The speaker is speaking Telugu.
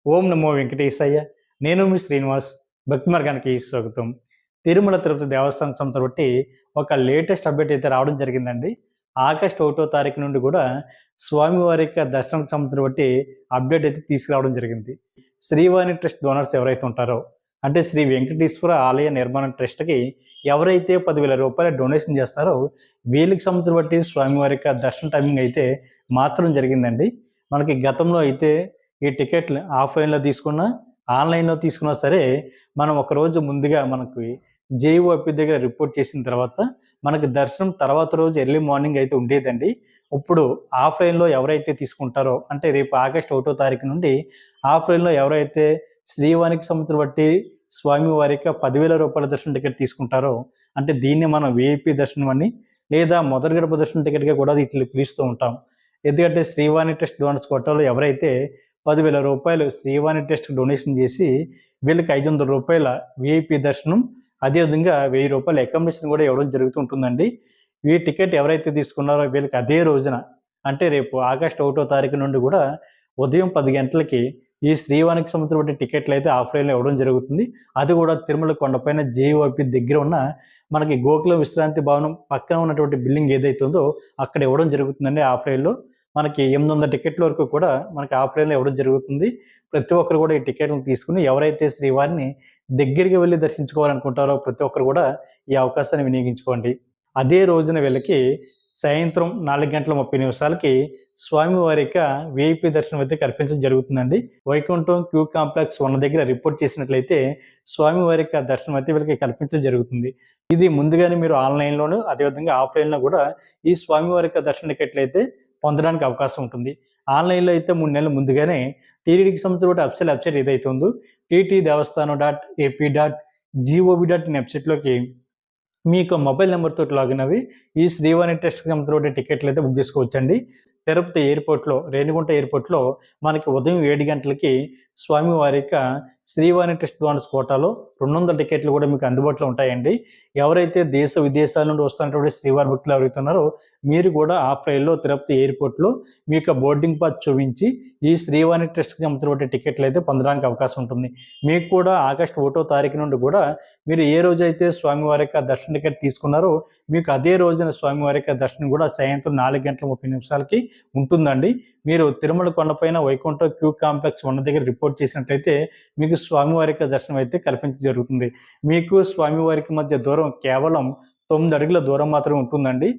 ఓం నమో వెంకటేశయ్య. నేను మీ శ్రీనివాస్. భక్తి మార్గానికి స్వాగతం. తిరుమల తిరుపతి దేవస్థానం సంస్థ బట్టి ఒక లేటెస్ట్ అప్డేట్ అయితే రావడం జరిగిందండి. ఆగస్టు 1 తారీఖు నుండి కూడా స్వామివారి యొక్క దర్శనం సంస్థను బట్టి అప్డేట్ అయితే తీసుకురావడం జరిగింది. శ్రీవాణి ట్రస్ట్ డోనర్స్ ఎవరైతే ఉంటారో, అంటే శ్రీ వెంకటేశ్వర ఆలయ నిర్మాణ ట్రస్ట్‌కి ఎవరైతే రూ. 10,000 డొనేషన్ చేస్తారో, వీళ్ళకి సంస్థను బట్టి స్వామివారి యొక్క దర్శన టైమింగ్ అయితే మార్చడం జరిగిందండి. మనకి గతంలో అయితే ఈ టికెట్లు ఆఫ్‌లైన్‌లో తీసుకున్నా, ఆన్‌లైన్‌లో తీసుకున్నా సరే, మనం ఒకరోజు ముందుగా మనకి జేఈఓపీ దగ్గర రిపోర్ట్ చేసిన తర్వాత, మనకి దర్శనం తర్వాత రోజు ఎర్లీ మార్నింగ్ అయితే ఉండేదండి. ఇప్పుడు ఆఫ్‌లైన్‌లో ఎవరైతే తీసుకుంటారో, అంటే రేపు ఆగస్టు 1 తారీఖు నుండి ఆఫ్‌లైన్‌లో ఎవరైతే శ్రీవానికి సంస్థను బట్టి స్వామివారికి రూ. 10,000 దర్శనం టికెట్ తీసుకుంటారో, అంటే దీన్ని మనం వీఐపీ దర్శనం అని, లేదా మొదటి గడప దర్శనం టికెట్‌గా కూడా వీటిని పిలుస్తూ ఉంటాం. ఎందుకంటే శ్రీవాణి ట్రస్ట్ డోనర్స్ కోటాలో ఎవరైతే రూ. 10,000 శ్రీవాణి ట్రస్ట్‌కి డొనేషన్ చేసి, వీళ్ళకి రూ. 500 వీఐపీ దర్శనం, అదేవిధంగా రూ. 1000 అకామిడేషన్ కూడా ఇవ్వడం జరుగుతూ ఉంటుందండి. ఈ టికెట్ ఎవరైతే తీసుకున్నారో వీళ్ళకి అదే రోజున, అంటే రేపు ఆగస్టు 1 తారీఖు నుండి కూడా ఉదయం 10 గంటలకి ఈ శ్రీవానికి సంబంధించిన టికెట్లు అయితే ఆఫ్‌లైన్‌లో ఇవ్వడం జరుగుతుంది. అది కూడా తిరుమల కొండపైన జేఈఓపీ దగ్గర ఉన్న మనకి గోకులం విశ్రాంతి భవనం పక్కన ఉన్నటువంటి బిల్డింగ్ ఏదైతే ఉందో అక్కడ ఇవ్వడం జరుగుతుందండి ఆఫ్‌లైన్‌లో. మనకి 800 టికెట్ల వరకు కూడా మనకి ఆఫ్‌లైన్‌లో ఇవ్వడం జరుగుతుంది. ప్రతి ఒక్కరు కూడా ఈ టికెట్‌లను తీసుకొని ఎవరైతే శ్రీవారిని దగ్గరికి వెళ్లి దర్శించుకోవాలనుకుంటారో ప్రతి ఒక్కరు కూడా ఈ అవకాశాన్ని వినియోగించుకోండి. అదే రోజున వీళ్ళకి సాయంత్రం 4:30 స్వామివారి యొక్క వీఐపీ దర్శనం అయితే కల్పించడం జరుగుతుందండి. వైకుంఠం క్యూ కాంప్లెక్స్ 1 దగ్గర రిపోర్ట్ చేసినట్లయితే స్వామివారి యొక్క దర్శనం అయితే వీళ్ళకి కల్పించడం జరుగుతుంది. ఇది ముందుగానే మీరు ఆన్‌లైన్‌లోను, అదేవిధంగా ఆఫ్‌లైన్‌లో కూడా ఈ స్వామివారి యొక్క దర్శన టికెట్లయితే పొందడానికి అవకాశం ఉంటుంది. ఆన్‌లైన్‌లో అయితే 3 నెలలు ముందుగానే టీటీడీకి సంబంధించిన వెబ్‌సైట్ ఏదైతే ఉందో ttdevaస్థానం.ap.gov.in వెబ్‌సైట్‌లోకి మీ యొక్క మొబైల్ నంబర్ తోటి లాగిన్ అవ్వి ఈ శ్రీవాణి ట్రస్ట్‌కి సంబంధించిన టికెట్లు అయితే బుక్ చేసుకోవచ్చండి. తిరుపతి ఎయిర్‌పోర్ట్‌లో, రేణిగుంట ఎయిర్‌పోర్ట్‌లో మనకి ఉదయం 7 గంటలకి స్వామివారి యొక్క శ్రీవాణి ట్రస్ట్ డోనర్స్ కోటాలో 200 టికెట్లు కూడా మీకు అందుబాటులో ఉంటాయండి. ఎవరైతే దేశ విదేశాల నుండి వస్తున్నటువంటి శ్రీవారి భక్తులు ఎవరైతే ఉన్నారో, మీరు కూడా ఆఫ్‌లైన్‌లో తిరుపతి ఎయిర్‌పోర్ట్‌లో మీ యొక్క బోర్డింగ్ పాస్ చూపించి ఈ శ్రీవాణి ట్రస్ట్‌కి సంబంధించిన టికెట్లు అయితే పొందడానికి అవకాశం ఉంటుంది. మీకు కూడా ఆగస్టు 1 తారీఖు నుండి కూడా మీరు ఏ రోజైతే స్వామివారి యొక్క దర్శన టికెట్ తీసుకున్నారో, మీకు అదే రోజున స్వామివారి యొక్క దర్శనం కూడా సాయంత్రం 4:30 ఉంటుందండి. మీరు తిరుమల కొండపైన వైకుంఠం క్యూ కాంప్లెక్స్ 1 దగ్గర రిపోర్ట్ చేసినట్లయితే మీకు స్వామివారి యొక్క దర్శనం అయితే కల్పించడం జరుగుతుంది. మీకు స్వామివారికి మధ్య దూరం కేవలం 9 అడుగుల దూరం మాత్రమే ఉంటుందండి.